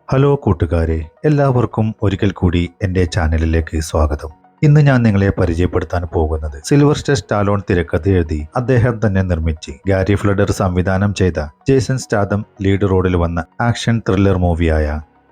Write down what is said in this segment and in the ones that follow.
Hello കൂട്ടുകാരെ, എല്ലാവർക്കും ഒരിക്കൽ കൂടി എൻ്റെ ചാനലിലേക്ക് സ്വാഗതം. ഇന്ന് ഞാൻ നിങ്ങളെ പരിചയപ്പെടുത്താൻ പോകുന്നത് സിൽവർസ്റ്റർ സ്റ്റാലോൺ തിരക്കഥ എഴുതി അദ്ദേഹം തന്നെ നിർമ്മിച്ച് ഗാരി ഫ്ലഡർ സംവിധാനം ചെയ്ത ജേസൺ സ്റ്റാഥം ലീഡ് റോളിൽ വന്ന ആക്ഷൻ ത്രില്ലർ മൂവിയായ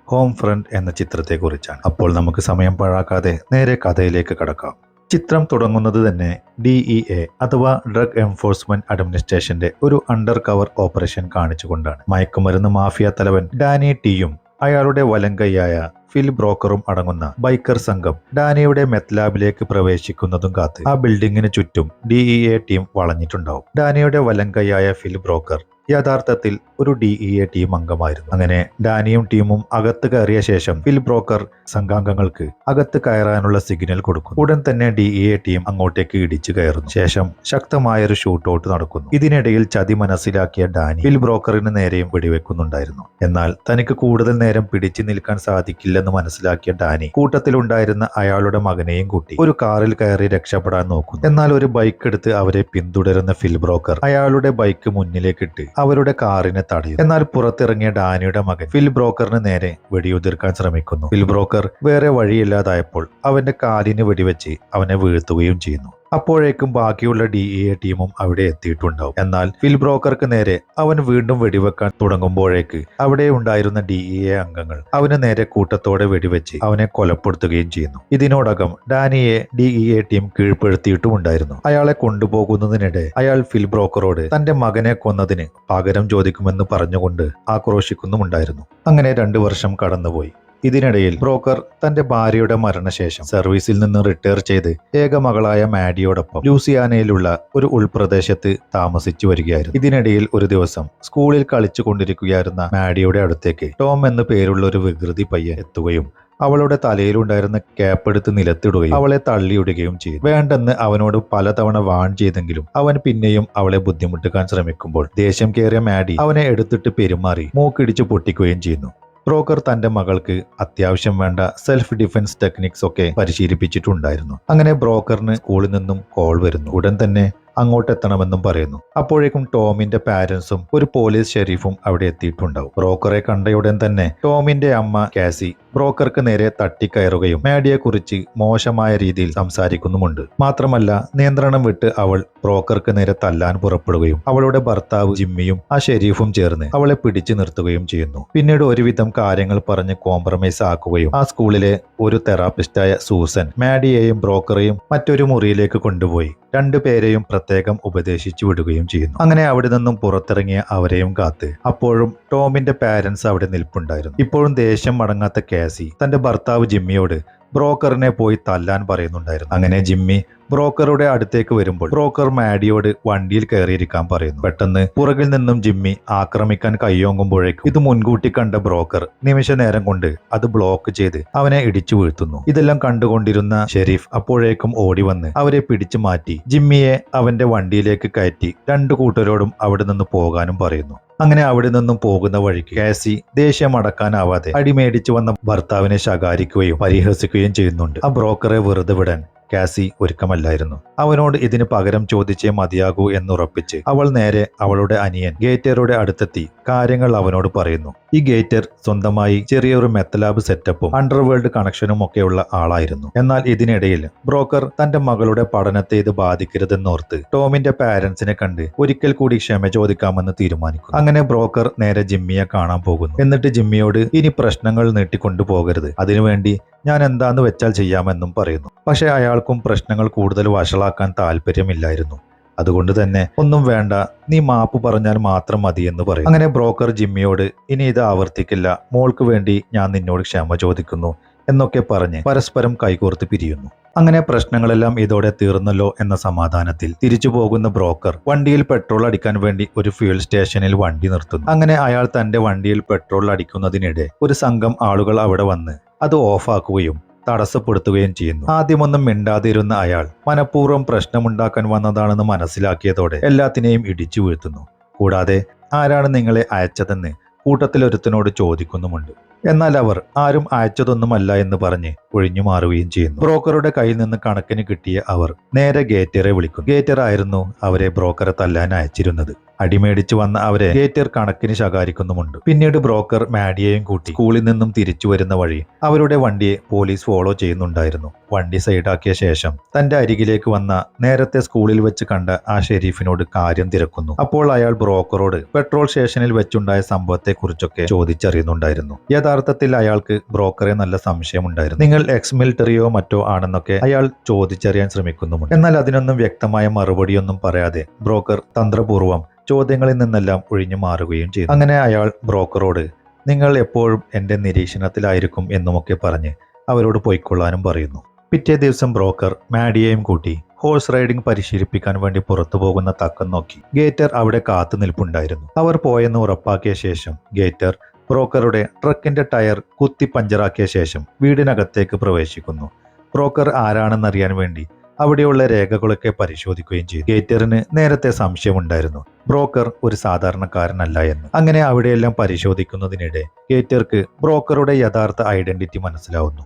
ഹോം ഫ്രണ്ട് എന്ന ചിത്രത്തെക്കുറിച്ചാണ്. അപ്പോൾ നമുക്ക് സമയം പാഴാക്കാതെ നേരെ കഥയിലേക്ക് കടക്കാം. ചിത്രം തുടങ്ങുന്നത് തന്നെ DEA അഥവാ ഡ്രഗ് എൻഫോഴ്സ്മെന്റ് അഡ്മിനിസ്ട്രേഷന്റെ ഒരു അണ്ടർ കവർ ഓപ്പറേഷൻ കാണിച്ചുകൊണ്ടാണ്. മയക്കുമരുന്ന് മാഫിയ തലവൻ ഡാനി ടിയും അയാളുടെ വലങ്കയ്യായ ഫിൽ ബ്രോക്കറും അടങ്ങുന്ന ബൈക്കർ സംഘം ഡാനിയുടെ മെത്ലാബിലേക്ക് പ്രവേശിക്കുന്നതും കാത്ത് ആ ബിൽഡിങ്ങിന് ചുറ്റും DEA ടീം വളഞ്ഞിട്ടുണ്ടാവും. ഡാനിയുടെ വലങ്കയ്യായ ഫിൽ ബ്രോക്കർ യഥാർത്ഥത്തിൽ ഒരു DEA ടീം അംഗമായിരുന്നു. അങ്ങനെ ഡാനിയും ടീമും അകത്ത് കയറിയ ശേഷം ഫിൽ ബ്രോക്കർ സംഘാംഗങ്ങൾക്ക് അകത്ത് കയറാനുള്ള സിഗ്നൽ കൊടുക്കുന്നു. ഉടൻ തന്നെ DEA ടീം അങ്ങോട്ടേക്ക് ഇടിച്ചു കയറുന്നു. ശേഷം ശക്തമായൊരു ഷൂട്ടൌട്ട് നടക്കുന്നു. ഇതിനിടയിൽ ചതി മനസ്സിലാക്കിയ ഡാനി ഫിൽ ബ്രോക്കറിന് നേരെയും വെടിവെക്കുന്നുണ്ടായിരുന്നു. എന്നാൽ തനിക്ക് കൂടുതൽ നേരം പിടിച്ചു നിൽക്കാൻ സാധിക്കില്ലെന്ന് മനസ്സിലാക്കിയ ഡാനി കൂട്ടത്തിലുണ്ടായിരുന്ന അയാളുടെ മകനെയും കൂട്ടി ഒരു കാറിൽ കയറി രക്ഷപ്പെടാൻ നോക്കുന്നു. എന്നാൽ ഒരു ബൈക്ക് എടുത്ത് അവരെ പിന്തുടരുന്ന ഫിൽ ബ്രോക്കർ അയാളുടെ ബൈക്ക് മുന്നിലേക്കിട്ട് അവരുടെ കാറിനെ തടയുന്നു. എന്നാൽ പുറത്തിറങ്ങിയ ഡാനിയുടെ മകൻ ഫിൽ ബ്രോക്കറിന് നേരെ വെടിയുതിർക്കാൻ ശ്രമിക്കുന്നു. ഫിൽ ബ്രോക്കർ വേറെ വഴിയില്ലാതായപ്പോൾ അവന്റെ കാലിന് വെടിവെച്ച് അവനെ വീഴ്ത്തുകയും ചെയ്യുന്നു. അപ്പോഴേക്കും ബാക്കിയുള്ള DEA ടീമും അവിടെ എത്തിയിട്ടുണ്ടാവും. എന്നാൽ ഫിൽ ബ്രോക്കർക്ക് നേരെ അവൻ വീണ്ടും വെടിവെക്കാൻ തുടങ്ങുമ്പോഴേക്ക് അവിടെ ഉണ്ടായിരുന്ന DEA അംഗങ്ങൾ അവന് നേരെ കൂട്ടത്തോടെ വെടിവെച്ച് അവനെ കൊലപ്പെടുത്തുകയും ചെയ്യുന്നു. ഇതിനോടകം ഡാനിയെ DEA ടീം കീഴ്പ്പെടുത്തിയിട്ടുമുണ്ടായിരുന്നു. അയാളെ കൊണ്ടുപോകുന്നതിനിടെ അയാൾ ഫിൽ ബ്രോക്കറോട് തന്റെ മകനെ കൊന്നതിന് പകരം ചോദിക്കുമെന്ന് പറഞ്ഞുകൊണ്ട് ആക്രോശിക്കുന്നുമുണ്ടായിരുന്നു. അങ്ങനെ 2 വർഷം കടന്നുപോയി. ഇതിനിടയിൽ ബ്രോക്കർ തന്റെ ഭാര്യയുടെ മരണശേഷം സർവീസിൽ നിന്ന് റിട്ടയർ ചെയ്ത് ഏക മകളായ മാഡിയോടൊപ്പം ലൂസിയാനയിലുള്ള ഒരു ഉൾപ്രദേശത്ത് താമസിച്ചു വരികയായിരുന്നു. ഇതിനിടയിൽ ഒരു ദിവസം സ്കൂളിൽ കളിച്ചു കൊണ്ടിരിക്കുകയായിരുന്ന മാഡിയുടെ അടുത്തേക്ക് ടോം എന്നു പേരുള്ള ഒരു വികൃതി പയ്യൻ എത്തുകയും അവളുടെ തലയിലുണ്ടായിരുന്ന ക്യാപ്പെടുത്ത് നിലത്തിടുകയും അവളെ തള്ളിയിടുകയും ചെയ്തു. വേണ്ടെന്ന് അവനോട് പലതവണ വാൺ ചെയ്തെങ്കിലും അവൻ പിന്നെയും അവളെ ബുദ്ധിമുട്ടിക്കാൻ ശ്രമിക്കുമ്പോൾ ദേഷ്യം കയറിയ മാഡി അവനെ എടുത്തിട്ട് പെരുമാറി മൂക്കിടിച്ചു പൊട്ടിക്കുകയും ചെയ്യുന്നു. ബ്രോക്കർ തന്റെ മകൾക്ക് അത്യാവശ്യം വേണ്ട സെൽഫ് ഡിഫൻസ് ടെക്നിക്സ് ഒക്കെ പരിശീലിപ്പിച്ചിട്ടുണ്ടായിരുന്നു. അങ്ങനെ ബ്രോക്കറിന് സ്കൂളിൽ നിന്നും കോൾ വരുന്നു. ഉടൻ തന്നെ അങ്ങോട്ടെത്തണമെന്നും പറയുന്നു. അപ്പോഴേക്കും ടോമിന്റെ പാരന്റ്സും ഒരു പോലീസ് ഷെരീഫും അവിടെ എത്തിയിട്ടുണ്ടാവും. ബ്രോക്കറെ കണ്ടയുടൻ തന്നെ ടോമിന്റെ അമ്മ കാസി ബ്രോക്കർക്ക് നേരെ തട്ടിക്കയറുകയും മാഡിയെ കുറിച്ച് മോശമായ രീതിയിൽ സംസാരിക്കുന്നുമുണ്ട്. മാത്രമല്ല നിയന്ത്രണം വിട്ട് അവൾ ബ്രോക്കർക്ക് നേരെ തല്ലാൻ പുറപ്പെടുകയും അവളുടെ ഭർത്താവ് ജിമ്മിയും ആ ഷെരീഫും ചേർന്ന് അവളെ പിടിച്ചു നിർത്തുകയും ചെയ്യുന്നു. പിന്നീട് ഒരുവിധം കാര്യങ്ങൾ പറഞ്ഞ് കോംപ്രമൈസ് ആക്കുകയും ആ സ്കൂളിലെ ഒരു തെറാപ്പിസ്റ്റായ സൂസൻ മാഡിയെയും ബ്രോക്കറെയും മറ്റൊരു മുറിയിലേക്ക് കൊണ്ടുപോയി 2 പേരെയും പ്രത്യേകം ഉപദേശിച്ചു വിടുകയും ചെയ്യുന്നു. അങ്ങനെ അവിടെ നിന്നും പുറത്തിറങ്ങിയ അവരെയും കാത്ത് അപ്പോഴും ടോമിന്റെ പാരന്റ്സ് അവിടെ നിൽപ്പുണ്ടായിരുന്നു. ഇപ്പോഴും ദേഷ്യം മടങ്ങാത്ത കാസി തന്റെ ഭർത്താവ് ജിമ്മിയോട് ബ്രോക്കറിനെ പോയി തല്ലാൻ പറയുന്നുണ്ടായിരുന്നു. അങ്ങനെ ജിമ്മി ബ്രോക്കറുടെ അടുത്തേക്ക് വരുമ്പോൾ ബ്രോക്കർ മാഡിയോട് വണ്ടിയിൽ കയറിയിരിക്കാൻ പറയുന്നു. പെട്ടെന്ന് പുറകിൽ നിന്നും ജിമ്മി ആക്രമിക്കാൻ കൈയോങ്ങുമ്പോഴേക്കും ഇത് മുൻകൂട്ടി കണ്ട ബ്രോക്കർ നിമിഷ നേരം കൊണ്ട് അത് ബ്ലോക്ക് ചെയ്ത് അവനെ ഇടിച്ചു വീഴ്ത്തുന്നു. ഇതെല്ലാം കണ്ടുകൊണ്ടിരുന്ന ഷെരീഫ് അപ്പോഴേക്കും ഓടി വന്ന് അവരെ പിടിച്ചു മാറ്റി ജിമ്മിയെ അവന്റെ വണ്ടിയിലേക്ക് കയറ്റി 2 കൂട്ടരോടും അവിടെ നിന്ന് പോകാനും പറയുന്നു. അങ്ങനെ അവിടെ നിന്നും പോകുന്ന വഴിക്ക് കാസി ദേഷ്യം അടക്കാനാവാതെ അടിമേടിച്ചു വന്ന ഭർത്താവിനെ ശകാരിക്കുകയും പരിഹസിക്കുകയും ചെയ്യുന്നുണ്ട്. ആ ബ്രോക്കറെ വെറുതെ വിടാൻ കാസി ഒരുക്കമല്ലായിരുന്നു. അവനോട് ഇതിന് പകരം ചോദിച്ചേ മതിയാകൂ എന്നുറപ്പിച്ച് അവൾ നേരെ അവളുടെ അനിയൻ ഗേറ്ററുടെ അടുത്തെത്തി കാര്യങ്ങൾ അവനോട് പറയുന്നു. ഈ ഗേറ്റർ സ്വന്തമായി ചെറിയൊരു മെത്തലാബ് സെറ്റപ്പും അണ്ടർവേൾഡ് കണക്ഷനും ഒക്കെയുള്ള ആളായിരുന്നു. എന്നാൽ ഇതിനിടയിൽ ബ്രോക്കർ തന്റെ മകളുടെ പഠനത്തെ ഇത് ബാധിക്കരുതെന്നോർത്ത് ടോമിന്റെ പാരന്റ്സിനെ കണ്ട് ഒരിക്കൽ കൂടി ക്ഷമ ചോദിക്കാമെന്ന് തീരുമാനിക്കുന്നു. അങ്ങനെ ബ്രോക്കർ നേരെ ജിമ്മിയെ കാണാൻ പോകുന്നു. എന്നിട്ട് ജിമ്മിയോട് ഇനി പ്രശ്നങ്ങൾ നീട്ടിക്കൊണ്ടു പോകരുത്, അതിനുവേണ്ടി ഞാൻ എന്താന്ന് വെച്ചാൽ ചെയ്യാമെന്നും പറയുന്നു. പക്ഷെ അയാൾക്കും പ്രശ്നങ്ങൾ കൂടുതൽ വഷളാക്കാൻ താല്പര്യമില്ലായിരുന്നു. അതുകൊണ്ട് തന്നെ ഒന്നും വേണ്ട, നീ മാപ്പ് പറഞ്ഞാൽ മാത്രം മതി എന്ന് പറയും. അങ്ങനെ ബ്രോക്കർ ജിമ്മിയോട് ഇനി ഇത് ആവർത്തിക്കില്ല, മോൾക്ക് വേണ്ടി ഞാൻ നിന്നോട് ക്ഷമ ചോദിക്കുന്നു എന്നൊക്കെ പറഞ്ഞ് പരസ്പരം കൈകോർത്ത് പിരിയുന്നു. അങ്ങനെ പ്രശ്നങ്ങളെല്ലാം ഇതോടെ തീർന്നല്ലോ എന്ന സമാധാനത്തിൽ തിരിച്ചു പോകുന്ന ബ്രോക്കർ വണ്ടിയിൽ പെട്രോൾ അടിക്കാൻ വേണ്ടി ഒരു ഫ്യൂൽ സ്റ്റേഷനിൽ വണ്ടി നിർത്തുന്നു. അങ്ങനെ അയാൾ തന്റെ വണ്ടിയിൽ പെട്രോൾ അടിക്കുന്നതിനിടെ ഒരു സംഘം ആളുകൾ അവിടെ വന്ന് അത് ഓഫാക്കുകയും തടസ്സപ്പെടുത്തുകയും ചെയ്യുന്നു. ആദ്യമൊന്നും മിണ്ടാതിരുന്ന അയാൾ മനഃപൂർവ്വം പ്രശ്നമുണ്ടാക്കാൻ വന്നതാണെന്ന് മനസ്സിലാക്കിയതോടെ എല്ലാത്തിനെയും ഇടിച്ചു വീഴ്ത്തുന്നു. കൂടാതെ ആരാണ് നിങ്ങളെ അയച്ചതെന്ന് കൂട്ടത്തിലൊരുത്തനോട് ചോദിക്കുന്നുമുണ്ട്. എന്നാൽ അവർ ആരും അയച്ചതൊന്നുമല്ല എന്ന് പറഞ്ഞ് ഒഴിഞ്ഞു മാറുകയും ചെയ്യുന്നു. ബ്രോക്കറുടെ കയ്യിൽ നിന്ന് കണക്കിന് കിട്ടിയ അവർ നേരെ ഗേറ്ററെ വിളിക്കുന്നു. ഗേറ്റർ ആയിരുന്നു അവരെ ബ്രോക്കറെ തല്ലാൻ അയച്ചിരുന്നത്. അടിമേടിച്ചു വന്ന അവരെ ഗേറ്റർ കണക്കിന് ശകാരിക്കുന്നുമുണ്ട്. പിന്നീട് ബ്രോക്കർ മാഡിയെയും കൂട്ടി സ്കൂളിൽ നിന്നും തിരിച്ചു വരുന്ന വഴി അവരുടെ വണ്ടിയെ പോലീസ് ഫോളോ ചെയ്യുന്നുണ്ടായിരുന്നു. വണ്ടി സൈഡാക്കിയ ശേഷം തന്റെ അരികിലേക്ക് വന്ന നേരത്തെ സ്കൂളിൽ വെച്ച് കണ്ട ആ ഷെരീഫിനോട് കാര്യം തിരക്കുന്നു. അപ്പോൾ അയാൾ ബ്രോക്കറോട് പെട്രോൾ സ്റ്റേഷനിൽ വെച്ചുണ്ടായ സംഭവത്തെക്കുറിച്ചൊക്കെ ചോദിച്ചറിയുന്നുണ്ടായിരുന്നു. യഥാർത്ഥത്തിൽ അയാൾക്ക് ബ്രോക്കറെ നല്ല സംശയമുണ്ടായിരുന്നു. നിങ്ങൾ എക്സ് മിലിറ്ററിയോ മറ്റോ ആണെന്നൊക്കെ അയാൾ ചോദിച്ചറിയാൻ ശ്രമിക്കുന്നുമുണ്ട്. എന്നാൽ അതിനൊന്നും വ്യക്തമായ മറുപടിയൊന്നും പറയാതെ ബ്രോക്കർ തന്ത്രപൂർവ്വം ചോദ്യങ്ങളിൽ നിന്നെല്ലാം ഒഴിഞ്ഞു മാറുകയും ചെയ്തു. അങ്ങനെ അയാൾ ബ്രോക്കറോട് നിങ്ങൾ എപ്പോഴും എന്റെ നിരീക്ഷണത്തിലായിരിക്കും എന്നുമൊക്കെ പറഞ്ഞ് അവരോട് പൊയ്ക്കൊള്ളാനും പറയുന്നു. പിറ്റേ ദിവസം ബ്രോക്കർ മാഡിയെയും കൂട്ടി ഹോഴ്സ് റൈഡിംഗ് പരിശീലിപ്പിക്കാൻ വേണ്ടി പുറത്തു പോകുന്ന തക്കം നോക്കി ഗേറ്റർ അവിടെ കാത്തു നിൽപ്പുണ്ടായിരുന്നു. അവർ പോയെന്ന് ഉറപ്പാക്കിയ ശേഷം ഗേറ്റർ ബ്രോക്കറുടെ ട്രക്കിന്റെ ടയർ കുത്തി പഞ്ചറാക്കിയ ശേഷം വീടിനകത്തേക്ക് പ്രവേശിക്കുന്നു. ബ്രോക്കർ ആരാണെന്നറിയാൻ വേണ്ടി അവിടെയുള്ള രേഖകളൊക്കെ പരിശോധിക്കുകയും ചെയ്തു. ഗേറ്ററിന് നേരത്തെ സംശയമുണ്ടായിരുന്നു ബ്രോക്കർ ഒരു സാധാരണക്കാരനല്ല എന്ന്. അങ്ങനെ അവിടെയെല്ലാം പരിശോധിക്കുന്നതിനിടെ ഗേറ്റർക്ക് ബ്രോക്കറുടെ യഥാർത്ഥ ഐഡന്റിറ്റി മനസ്സിലാവുന്നു.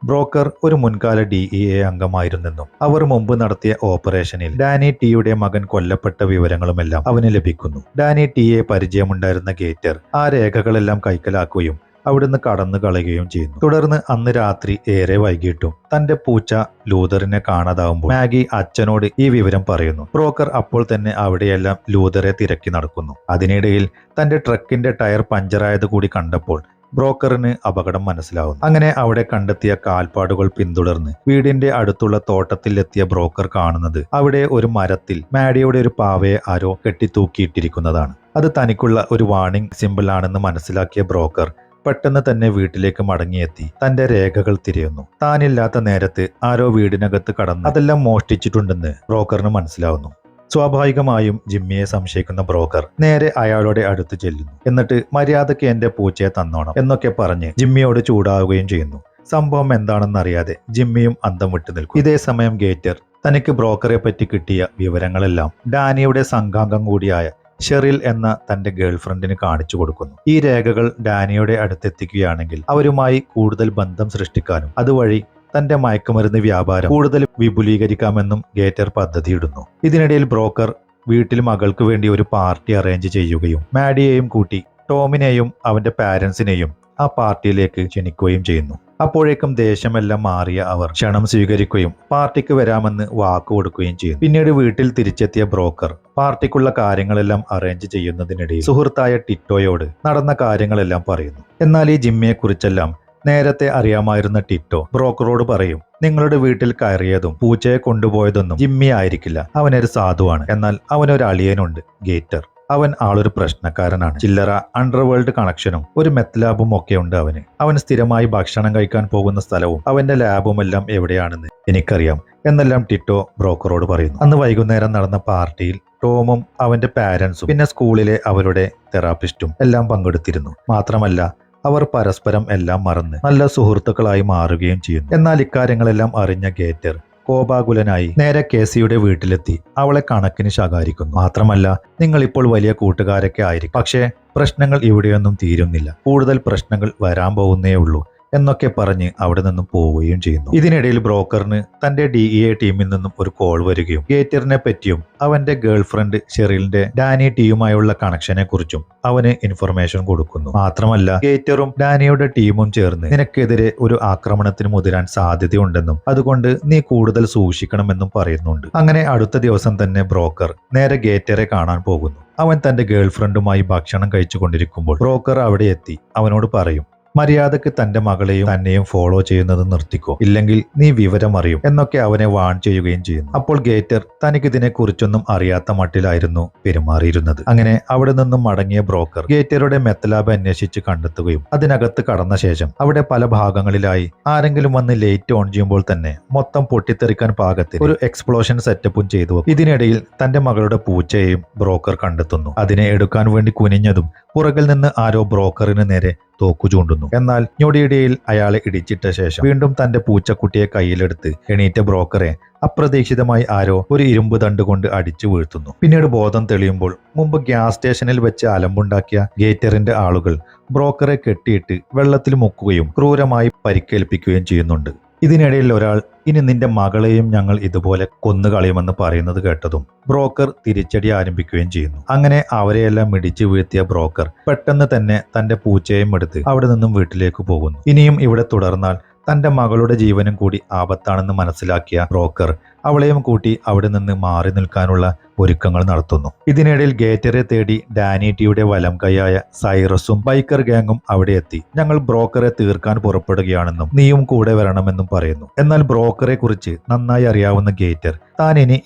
ബ്രോക്കർ ഒരു മുൻകാല DEA അംഗമായിരുന്നെന്നും അവർ മുമ്പ് നടത്തിയ ഓപ്പറേഷനിൽ ഡാനി ടിയുടെ മകൻ കൊല്ലപ്പെട്ട വിവരങ്ങളുമെല്ലാം അവന് ലഭിക്കുന്നു. ഡാനി ടിയെ പരിചയമുണ്ടായിരുന്ന ഗേറ്റർ ആ രേഖകളെല്ലാം കൈക്കലാക്കുകയും അവിടുന്ന് കടന്നു കളയുകയും ചെയ്യുന്നു. തുടർന്ന് അന്ന് രാത്രി ഏറെ വൈകിട്ടും തന്റെ പൂച്ച ലൂതറിനെ കാണാതാവുമ്പോൾ മാഗി അച്ഛനോട് ഈ വിവരം പറയുന്നു. ബ്രോക്കർ അപ്പോൾ തന്നെ അവിടെയെല്ലാം ലൂതറെ തിരക്കി നടക്കുന്നു. അതിനിടയിൽ തന്റെ ട്രക്കിന്റെ ടയർ പഞ്ചറായത് കൂടി കണ്ടപ്പോൾ ബ്രോക്കറിന് അപകടം മനസ്സിലാവുന്നു. അങ്ങനെ അവിടെ കണ്ടെത്തിയ കാൽപ്പാടുകൾ പിന്തുടർന്ന് വീടിന്റെ അടുത്തുള്ള തോട്ടത്തിലെത്തിയ ബ്രോക്കർ കാണുന്നത് അവിടെ ഒരു മരത്തിൽ മാഡിയുടെ ഒരു പാവയെ ആരോ കെട്ടിത്തൂക്കിയിട്ടിരിക്കുന്നതാണ്. അത് തനിക്കുള്ള ഒരു വാർണിംഗ് സിമ്പിൾ ആണെന്ന് മനസ്സിലാക്കിയ ബ്രോക്കർ പെട്ടെന്ന് തന്നെ വീട്ടിലേക്ക് മടങ്ങിയെത്തി തന്റെ രേഖകൾ തിരയുന്നു. താനില്ലാത്ത നേരത്ത് ആരോ വീടിനകത്ത് കടന്ന് അതെല്ലാം മോഷ്ടിച്ചിട്ടുണ്ടെന്ന് ബ്രോക്കറിന് മനസ്സിലാവുന്നു. സ്വാഭാവികമായും ജിമ്മിയെ സംശയിക്കുന്ന ബ്രോക്കർ നേരെ അയാളുടെ അടുത്ത് ചെല്ലുന്നു. എന്നിട്ട് മര്യാദയ്ക്ക് എന്റെ പൂച്ചയെ തന്നോണം എന്നൊക്കെ പറഞ്ഞ് ജിമ്മിയോട് ചൂടാവുകയും ചെയ്യുന്നു. സംഭവം എന്താണെന്നറിയാതെ ജിമ്മിയും അന്തം വിട്ടു നിൽക്കും. ഇതേ സമയം ഗേറ്റർ തനിക്ക് ബ്രോക്കറെ പറ്റി കിട്ടിയ വിവരങ്ങളെല്ലാം ഡാനിയുടെ സംഘാംഗം കൂടിയായ ഷെറിൽ എന്ന തന്റെ ഗേൾഫ്രണ്ടിന് കാണിച്ചു കൊടുക്കുന്നു. ഈ രേഖകൾ ഡാനിയുടെ അടുത്തെത്തിക്കുകയാണെങ്കിൽ അവരുമായി കൂടുതൽ ബന്ധം സൃഷ്ടിക്കാനും അതുവഴി തന്റെ മയക്കുമരുന്ന് വ്യാപാരം കൂടുതൽ വിപുലീകരിക്കാമെന്നും ഗേറ്റർ പദ്ധതിയിടുന്നു. ഇതിനിടയിൽ ബ്രോക്കർ വീട്ടിൽ മകൾക്ക് വേണ്ടി ഒരു പാർട്ടി അറേഞ്ച് ചെയ്യുകയും മാഡിയെയും കൂട്ടി ടോമിനെയും അവന്റെ പാരന്റ്സിനെയും ആ പാർട്ടിയിലേക്ക് ക്ഷണിക്കുകയും ചെയ്യുന്നു. അപ്പോഴേക്കും ദേശമെല്ലാം മാറിയ അവർ ക്ഷണം സ്വീകരിക്കുകയും പാർട്ടിക്ക് വരാമെന്ന് വാക്കു കൊടുക്കുകയും ചെയ്യുന്നു. പിന്നീട് വീട്ടിൽ തിരിച്ചെത്തിയ ബ്രോക്കർ പാർട്ടിക്കുള്ള കാര്യങ്ങളെല്ലാം അറേഞ്ച് ചെയ്യുന്നതിനിടയിൽ സുഹൃത്തായ ടിറ്റോയോട് നടന്ന കാര്യങ്ങളെല്ലാം പറയുന്നു. എന്നാൽ ഈ ജിമ്മിയെക്കുറിച്ചെല്ലാം നേരത്തെ അറിയാമായിരുന്ന ടിറ്റോ ബ്രോക്കറോട് പറയും, നിങ്ങളുടെ വീട്ടിൽ കയറിയതും പൂച്ചയെ കൊണ്ടുപോയതൊന്നും ജിമ്മി ആയിരിക്കില്ല, അവനൊരു സാധുവാണ്. എന്നാൽ അവനൊരു അളിയനുണ്ട്, ഗേറ്റർ. അവൻ ആളൊരു പ്രശ്നക്കാരനാണ്. ചില്ലറ അണ്ടർവേൾഡ് കണക്ഷനും ഒരു മെത്ത് ലാബും ഒക്കെ ഉണ്ട് അവന്. അവൻ സ്ഥിരമായി ഭക്ഷണം കഴിക്കാൻ പോകുന്ന സ്ഥലവും അവന്റെ ലാബുമെല്ലാം എവിടെയാണെന്ന് എനിക്കറിയാം എന്നെല്ലാം ടിറ്റോ ബ്രോക്കറോട് പറയുന്നു. അന്ന് വൈകുന്നേരം നടന്ന പാർട്ടിയിൽ ടോമും അവന്റെ പാരന്റ്സും പിന്നെ സ്കൂളിലെ അവരുടെ തെറാപ്പിസ്റ്റും എല്ലാം പങ്കെടുത്തിരുന്നു. മാത്രമല്ല അവർ പരസ്പരം എല്ലാം മറന്ന് നല്ല സുഹൃത്തുക്കളായി മാറുകയും ചെയ്യുന്നു. എന്നാൽ ഇക്കാര്യങ്ങളെല്ലാം അറിഞ്ഞ ഗേറ്റർ കോപാകുലനായി നേരെ കേസിയുടെ വീട്ടിലെത്തി അവളെ കണക്കിന് ശകാരിക്കുന്നു. മാത്രമല്ല, നിങ്ങൾ ഇപ്പോൾ വലിയ കൂട്ടുകാരൊക്കെ ആയിരിക്കും, പക്ഷേ പ്രശ്നങ്ങൾ ഇവിടെയൊന്നും തീരുന്നില്ല, കൂടുതൽ പ്രശ്നങ്ങൾ വരാൻ പോകുന്നേ ഉള്ളൂ എന്നൊക്കെ പറഞ്ഞ് അവിടെ നിന്നും പോവുകയും ചെയ്യുന്നു. ഇതിനിടയിൽ ബ്രോക്കറിന് തന്റെ DEA ടീമിൽ നിന്നും ഒരു കോൾ വരികയും ഗേറ്ററിനെ പറ്റിയും അവന്റെ ഗേൾഫ്രണ്ട് ഷെറിലിന്റെ ഡാനി ടീമുമായുള്ള കണക്ഷനെ കുറിച്ചും അവന് ഇൻഫർമേഷൻ കൊടുക്കുന്നു. മാത്രമല്ല, ഗേറ്ററും ഡാനിയുടെ ടീമും ചേർന്ന് നിനക്കെതിരെ ഒരു ആക്രമണത്തിന് മുതിരാൻ സാധ്യതയുണ്ടെന്നും അതുകൊണ്ട് നീ കൂടുതൽ സൂക്ഷിക്കണമെന്നും പറയുന്നുണ്ട്. അങ്ങനെ അടുത്ത ദിവസം തന്നെ ബ്രോക്കർ നേരെ ഗേറ്ററെ കാണാൻ പോകുന്നു. അവൻ തന്റെ ഗേൾഫ്രണ്ടുമായി ഭക്ഷണം കഴിച്ചുകൊണ്ടിരിക്കുമ്പോൾ ബ്രോക്കർ അവിടെ എത്തി അവനോട് പറയും, മര്യാദക്ക് തന്റെ മകളെയും തന്നെയും ഫോളോ ചെയ്യുന്നത് നിർത്തിക്കോ, ഇല്ലെങ്കിൽ നീ വിവരം അറിയും എന്നൊക്കെ അവനെ വാൺ ചെയ്യുകയും ചെയ്യുന്നു. അപ്പോൾ ഗേറ്റർ തനിക്കിതിനെ കുറിച്ചൊന്നും അറിയാത്ത മട്ടിലായിരുന്നു പെരുമാറിയിരുന്നത്. അങ്ങനെ അവിടെ നിന്നും മടങ്ങിയ ബ്രോക്കർ ഗേറ്ററുടെ മെത്തലാബ് അന്വേഷിച്ച് കണ്ടെത്തുകയും അതിനകത്ത് കടന്ന ശേഷം അവിടെ പല ഭാഗങ്ങളിലായി ആരെങ്കിലും വന്ന് ലൈറ്റ് ഓൺ ചെയ്യുമ്പോൾ തന്നെ മൊത്തം പൊട്ടിത്തെറിക്കാൻ പാകത്തിൽ ഒരു എക്സ്പ്ലോഷൻ സെറ്റപ്പും ചെയ്തു. ഇതിനിടയിൽ തന്റെ മകളുടെ പൂച്ചയെയും ബ്രോക്കർ കണ്ടെത്തുന്നു. അതിനെ എടുക്കാൻ വേണ്ടി കുനിഞ്ഞതും പുറകിൽ നിന്ന് ആരോ ബ്രോക്കറിന് നേരെ തോക്കു ചൂണ്ടുന്നു. എന്നാൽ ഞൊടിയിടയിൽ അയാളെ ഇടിച്ചിട്ട ശേഷം വീണ്ടും തന്റെ പൂച്ചക്കുട്ടിയെ കയ്യിലെടുത്ത് എണീറ്റ ബ്രോക്കറെ അപ്രതീക്ഷിതമായി ആരോ ഒരു ഇരുമ്പ് തണ്ട് കൊണ്ട് അടിച്ചു വീഴ്ത്തുന്നു. പിന്നീട് ബോധം തെളിയുമ്പോൾ മുമ്പ് ഗ്യാസ് സ്റ്റേഷനിൽ വെച്ച് അലമ്പുണ്ടാക്കിയ ഗേറ്ററിന്റെ ആളുകൾ ബ്രോക്കറെ കെട്ടിയിട്ട് വെള്ളത്തിൽ മുക്കുകയും ക്രൂരമായി പരിക്കേൽപ്പിക്കുകയും ചെയ്യുന്നുണ്ട്. ഇതിനിടയിൽ ഒരാൾ ഇനി നിന്റെ മകളെയും ഞങ്ങൾ ഇതുപോലെ കൊന്നുകളയുമെന്ന് പറയുന്നത് കേട്ടതും ബ്രോക്കർ തിരിച്ചടി ആരംഭിക്കുകയും ചെയ്യുന്നു. അങ്ങനെ അവരെയെല്ലാം ഇടിച്ചു വീഴ്ത്തിയ ബ്രോക്കർ പെട്ടെന്ന് തന്നെ തന്റെ പൂച്ചയും എടുത്ത് അവിടെ നിന്നും വീട്ടിലേക്ക് പോകുന്നു. ഇനിയും ഇവിടെ തുടർന്നാൽ തന്റെ മകളുടെ ജീവനും കൂടി ആപത്താണെന്ന് മനസ്സിലാക്കിയ ബ്രോക്കർ അവളെയും കൂട്ടി അവിടെ നിന്ന് മാറി നിൽക്കാനുള്ള ഒരുക്കങ്ങൾ നടത്തുന്നു. ഇതിനിടയിൽ ഗേറ്ററെ തേടി ഡാനിറ്റിയുടെ വലം കൈയായ സൈറസും ബൈക്കർ ഗാങ്ങും അവിടെ എത്തി ഞങ്ങൾ ബ്രോക്കറെ തീർക്കാൻ പുറപ്പെടുകയാണെന്നും നീയും കൂടെ വരണമെന്നും പറയുന്നു. എന്നാൽ ബ്രോക്കറെ കുറിച്ച് നന്നായി അറിയാവുന്ന ഗേറ്റർ താൻ ഇനി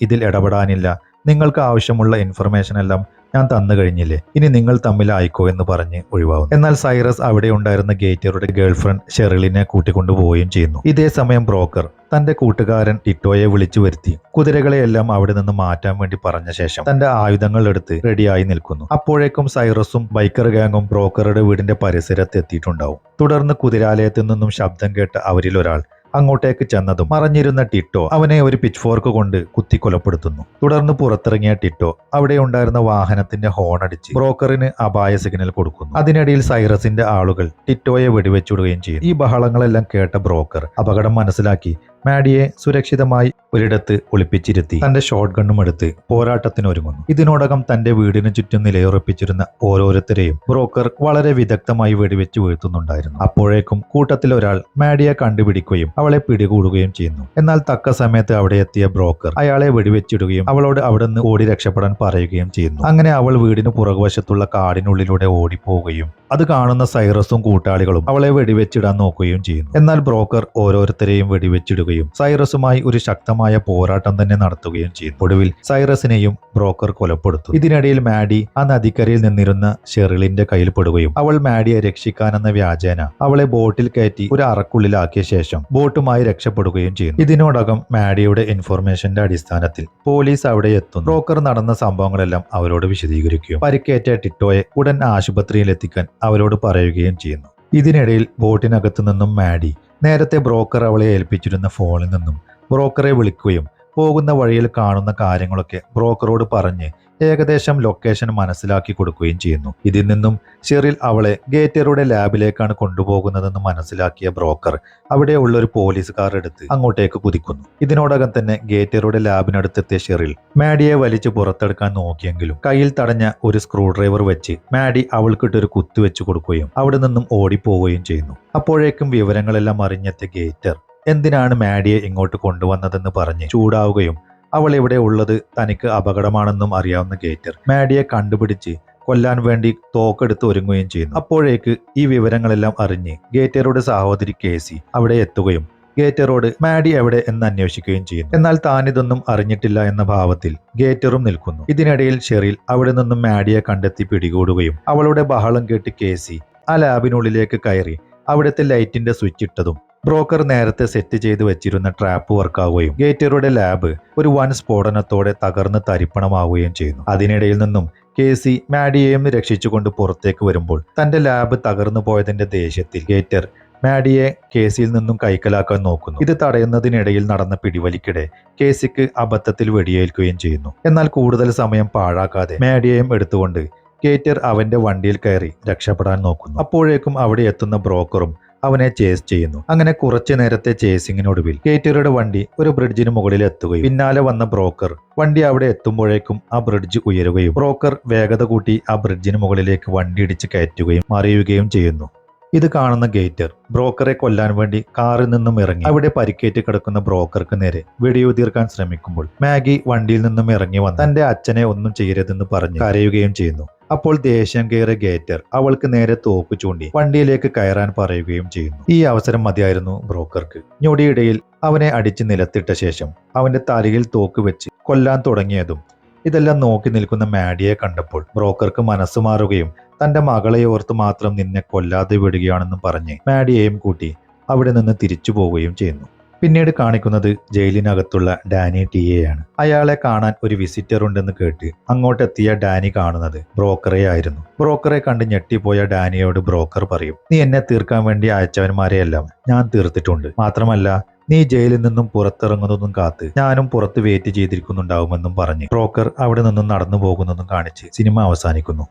ഇതിൽ ഇടപെടാനില്ല, നിങ്ങൾക്ക് ആവശ്യമുള്ള ഇൻഫർമേഷൻ എല്ലാം ഞാൻ തന്നു കഴിഞ്ഞില്ലേ, ഇനി നിങ്ങൾ തമ്മിലായിക്കോ എന്ന് പറഞ്ഞ് ഒഴിവാകുന്നു. എന്നാൽ സൈറസ് അവിടെ ഉണ്ടായിരുന്ന ഗേറ്ററുടെ ഗേൾഫ്രണ്ട് ഷെറിലിനെ കൂട്ടിക്കൊണ്ടുപോവുകയും ചെയ്യുന്നു. ഇതേ സമയം ബ്രോക്കർ തന്റെ കൂട്ടുകാരൻ ടിറ്റോയെ വിളിച്ചു വരുത്തി കുതിരകളെയെല്ലാം അവിടെ നിന്ന് മാറ്റാൻ വേണ്ടി പറഞ്ഞ ശേഷം തന്റെ ആയുധങ്ങൾ എടുത്ത് റെഡിയായി നിൽക്കുന്നു. അപ്പോഴേക്കും സൈറസും ബൈക്കർ ഗാങ്ങും ബ്രോക്കറുടെ വീടിന്റെ പരിസരത്ത് എത്തിയിട്ടുണ്ടാവും. തുടർന്ന് കുതിരാലയത്തിൽ നിന്നും ശബ്ദം കേട്ട അവരിൽ ഒരാൾ അങ്ങോട്ടേക്ക് ചെന്നതും മറഞ്ഞിരുന്ന ടിറ്റോ അവനെ ഒരു പിച്ച് ഫോർക്ക് കൊണ്ട് കുത്തി കൊലപ്പെടുത്തുന്നു. തുടർന്ന് പുറത്തിറങ്ങിയ ടിറ്റോ അവിടെ ഉണ്ടായിരുന്ന വാഹനത്തിന്റെ ഹോൺ അടിച്ച് ബ്രോക്കറിന് അപായ സിഗ്നൽ കൊടുക്കുന്നു. അതിനിടയിൽ സൈറസിന്റെ ആളുകൾ ടിറ്റോയെ വെടിവെച്ചിടുകയും ചെയ്യും. ഈ ബഹളങ്ങളെല്ലാം കേട്ട ബ്രോക്കർ അപകടം മനസ്സിലാക്കി മാഡിയെ സുരക്ഷിതമായി ഒരിടത്ത് ഒളിപ്പിച്ചിരുത്തി തന്റെ ഷോട്ട് ഗണ്ണും എടുത്ത് പോരാട്ടത്തിനൊരുങ്ങുന്നു. ഇതിനോടകം തന്റെ വീടിന് ചുറ്റും നിലയുറപ്പിച്ചിരുന്ന ഓരോരുത്തരെയും ബ്രോക്കർ വളരെ വിദഗ്ധമായി വെടിവെച്ച് വീഴ്ത്തുന്നുണ്ടായിരുന്നു. അപ്പോഴേക്കും കൂട്ടത്തിൽ ഒരാൾ മാഡിയെ കണ്ടുപിടിക്കുകയും അവളെ പിടികൂടുകയും ചെയ്യുന്നു. എന്നാൽ തക്ക സമയത്ത് അവിടെ എത്തിയ ബ്രോക്കർ അയാളെ വെടിവെച്ചിടുകയും അവളോട് അവിടെ നിന്ന് ഓടി രക്ഷപ്പെടാൻ പറയുകയും ചെയ്യുന്നു. അങ്ങനെ അവൾ വീടിന് പുറകുവശത്തുള്ള കാടിനുള്ളിലൂടെ ഓടിപ്പോവുകയും അത് കാണുന്ന സൈറസും കൂട്ടാളികളും അവളെ വെടിവെച്ചിടാൻ നോക്കുകയും ചെയ്യുന്നു. എന്നാൽ ബ്രോക്കർ ഓരോരുത്തരെയും വെടിവെച്ചിടുകയും സൈറസുമായി ഒരു ശക്തമായ പോരാട്ടം തന്നെ നടത്തുകയും ചെയ്യുന്നു. ഒടുവിൽ സൈറസിനെയും ബ്രോക്കർ കൊലപ്പെടുത്തും. ഇതിനിടയിൽ മാഡി ആ നദിക്കരയിൽ നിന്നിരുന്ന ഷെറിലിന്റെ കയ്യിൽ പെടുകയും അവൾ മാഡിയെ രക്ഷിക്കാനെന്ന വ്യാജേന അവളെ ബോട്ടിൽ കയറ്റി ഒരു അറക്കുള്ളിലാക്കിയ ശേഷം ബോട്ടുമായി രക്ഷപ്പെടുകയും ചെയ്യുന്നു. ഇതിനോടകം മാഡിയുടെ ഇൻഫർമേഷന്റെ അടിസ്ഥാനത്തിൽ പോലീസ് അവിടെ എത്തുന്നു. ബ്രോക്കർ നടന്ന സംഭവങ്ങളെല്ലാം അവരോട് വിശദീകരിക്കുകയും പരിക്കേറ്റ ടിറ്റോയെ ഉടൻ ആശുപത്രിയിൽ എത്തിക്കാൻ അവരോട് പറയുകയും ചെയ്യുന്നു. ഇതിനിടയിൽ ബോട്ടിനകത്തു നിന്നും മാഡി നേരത്തെ ബ്രോക്കർ അവളെ ഏൽപ്പിച്ചിരുന്ന ഫോണിൽ നിന്നും ബ്രോക്കറെ വിളിക്കുകയും പോകുന്ന വഴിയിൽ കാണുന്ന കാര്യങ്ങളൊക്കെ ബ്രോക്കറോട് പറഞ്ഞ് ഏകദേശം ലൊക്കേഷൻ മനസ്സിലാക്കി കൊടുക്കുകയും ചെയ്യുന്നു. ഇതിൽ നിന്നും ഷെറിൽ അവളെ ഗേറ്ററുടെ ലാബിലേക്കാണ് കൊണ്ടുപോകുന്നതെന്ന് മനസ്സിലാക്കിയ ബ്രോക്കർ അവിടെയുള്ള ഒരു പോലീസുകാർ എടുത്ത് അങ്ങോട്ടേക്ക് കുതിക്കുന്നു. ഇതിനോടകം തന്നെ ഗേറ്ററുടെ ലാബിനടുത്തെത്തിയ ഷെറിൽ മാഡിയെ വലിച്ചു പുറത്തെടുക്കാൻ നോക്കിയെങ്കിലും കയ്യിൽ തടഞ്ഞ ഒരു സ്ക്രൂ ഡ്രൈവർ വെച്ച് മാഡി അവൾക്കിട്ടൊരു കുത്തുവെച്ചു കൊടുക്കുകയും അവിടെ നിന്നും ഓടിപ്പോവുകയും ചെയ്യുന്നു. അപ്പോഴേക്കും വിവരങ്ങളെല്ലാം അറിഞ്ഞെത്തിയ ഗേറ്റർ എന്തിനാണ് മാഡിയെ ഇങ്ങോട്ട് കൊണ്ടുവന്നതെന്ന് പറഞ്ഞ് ചൂടാവുകയും അവൾ ഇവിടെ ഉള്ളത് തനിക്ക് അപകടമാണെന്നും അറിയാവുന്ന ഗേറ്റർ മാഡിയെ കണ്ടുപിടിച്ച് കൊല്ലാൻ വേണ്ടി തോക്കെടുത്ത് ഒരുങ്ങുകയും ചെയ്യുന്നു. അപ്പോഴേക്ക് ഈ വിവരങ്ങളെല്ലാം അറിഞ്ഞ് ഗേറ്ററുടെ സഹോദരി കേസി അവിടെ എത്തുകയും ഗേറ്ററോട് മാഡി എവിടെ എന്ന് അന്വേഷിക്കുകയും ചെയ്യുന്നു. എന്നാൽ താനിതൊന്നും അറിഞ്ഞിട്ടില്ല എന്ന ഭാവത്തിൽ ഗേറ്ററും നിൽക്കുന്നു. ഇതിനിടയിൽ ഷെറിൽ അവിടെ നിന്നും മാഡിയെ കണ്ടെത്തി പിടികൂടുകയും അവളുടെ ബഹളം കേട്ട് കേസി ആ ലാബിനുള്ളിലേക്ക് കയറി അവിടുത്തെ ലൈറ്റിന്റെ സ്വിച്ച് ഇട്ടതും ബ്രോക്കർ നേരത്തെ സെറ്റ് ചെയ്ത് വെച്ചിരുന്ന ട്രാപ്പ് വർക്കാവുകയും ഗേറ്ററുടെ ലാബ് ഒരു വൻ സ്ഫോടനത്തോടെ തകർന്ന് തരിപ്പണമാവുകയും ചെയ്യുന്നു. അതിനിടയിൽ നിന്നും കേസി മാഡിയെയും രക്ഷിച്ചുകൊണ്ട് പുറത്തേക്ക് വരുമ്പോൾ തന്റെ ലാബ് തകർന്നു പോയതിന്റെ ദേഷ്യത്തിൽ ഗേറ്റർ മാഡിയെ കേസിയിൽ നിന്നും കൈക്കലാക്കാൻ നോക്കുന്നു. ഇത് തടയുന്നതിനിടയിൽ നടന്ന പിടിവലിക്കിടെ കേസിക്ക് അബദ്ധത്തിൽ വെടിയേൽക്കുകയും ചെയ്യുന്നു. എന്നാൽ കൂടുതൽ സമയം പാഴാക്കാതെ മാഡിയെയും എടുത്തുകൊണ്ട് ഗേറ്റർ അവന്റെ വണ്ടിയിൽ കയറി രക്ഷപ്പെടാൻ നോക്കുന്നു. അപ്പോഴേക്കും അവിടെ എത്തുന്ന ബ്രോക്കറും അവനെ ചേസ് ചെയ്യുന്നു. അങ്ങനെ കുറച്ചു നേരത്തെ ചേസിങ്ങിനൊടുവിൽ ഗേറ്ററുടെ വണ്ടി ഒരു ബ്രിഡ്ജിന് മുകളിൽ എത്തുകയും പിന്നാലെ വന്ന ബ്രോക്കർ വണ്ടി അവിടെ എത്തുമ്പോഴേക്കും ആ ബ്രിഡ്ജ് ഉയരുകയും ബ്രോക്കർ വേഗത കൂട്ടി ആ ബ്രിഡ്ജിന് മുകളിലേക്ക് വണ്ടി ഇടിച്ച് കയറ്റുകയും മറിയുകയും ചെയ്യുന്നു. ഇത് കാണുന്ന ഗേറ്റർ ബ്രോക്കറെ കൊല്ലാൻ വേണ്ടി കാറിൽ നിന്നും ഇറങ്ങി അവിടെ പരിക്കേറ്റ് കിടക്കുന്ന ബ്രോക്കർക്ക് നേരെ വെടിയുതിർക്കാൻ ശ്രമിക്കുമ്പോൾ മാഗി വണ്ടിയിൽ നിന്നും ഇറങ്ങി വന്ന് തന്റെ അച്ഛനെ ഒന്നും ചെയ്യരുതെന്ന് പറഞ്ഞ് കരയുകയും ചെയ്യുന്നു. അപ്പോൾ ദേഷ്യം കയറിയ ഗേറ്റർ അവൾക്ക് നേരെ തോക്ക് ചൂണ്ടി വണ്ടിയിലേക്ക് കയറാൻ പറയുകയും ചെയ്യുന്നു. ഈ അവസരം മതിയായിരുന്നു ബ്രോക്കർക്ക്. ഞൊടിയിടയിൽ അവനെ അടിച്ച് നിലത്തിട്ട ശേഷം അവന്റെ തലയിൽ തോക്ക് വെച്ച് കൊല്ലാൻ തുടങ്ങിയതും ഇതെല്ലാം നോക്കി നിൽക്കുന്ന മാഡിയെ കണ്ടപ്പോൾ ബ്രോക്കർക്ക് മനസ്സ് മാറുകയും തന്റെ മകളെ ഓർത്ത് മാത്രം നിന്നെ കൊല്ലാതെ വിടുകയാണെന്നും പറഞ്ഞ് മാഡിയെയും കൂട്ടി അവിടെ നിന്ന് തിരിച്ചു പോവുകയും ചെയ്യുന്നു. പിന്നീട് കാണിക്കുന്നത് ജയിലിനകത്തുള്ള ഡാനി ടിയെയാണ്. അയാളെ കാണാൻ ഒരു വിസിറ്റർ ഉണ്ടെന്ന് കേട്ട് അങ്ങോട്ടെത്തിയ ഡാനി കാണുന്നത് ബ്രോക്കറെ ആയിരുന്നു. ബ്രോക്കറെ കണ്ട് ഞെട്ടിപ്പോയ ഡാനിയോട് ബ്രോക്കർ പറയും, നീ എന്നെ തീർക്കാൻ വേണ്ടി അയച്ചവന്മാരെയെല്ലാം ഞാൻ തീർത്തിട്ടുണ്ട്. മാത്രമല്ല നീ ജയിലിൽ നിന്നും പുറത്തിറങ്ങുന്നതും കാത്ത് ഞാനും പുറത്ത് വെയിറ്റ് ചെയ്തിരിക്കുന്നുണ്ടാവുമെന്നും പറഞ്ഞ് ബ്രോക്കർ അവിടെ നിന്നും നടന്നു പോകുന്നതും കാണിച്ച് സിനിമ അവസാനിക്കുന്നു.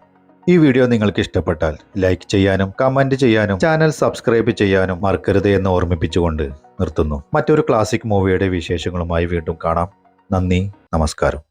ഈ വീഡിയോ നിങ്ങൾക്ക് ഇഷ്ടപ്പെട്ടാൽ ലൈക്ക് ചെയ്യാനും കമന്റ് ചെയ്യാനും ചാനൽ സബ്സ്ക്രൈബ് ചെയ്യാനും മറക്കരുത് എന്ന് ഓർമ്മിപ്പിച്ചുകൊണ്ട് നിർത്തുന്നു. മറ്റൊരു ക്ലാസിക് മൂവിയുടെ വിശേഷങ്ങളുമായി വീണ്ടും കാണാം. നന്ദി, നമസ്കാരം.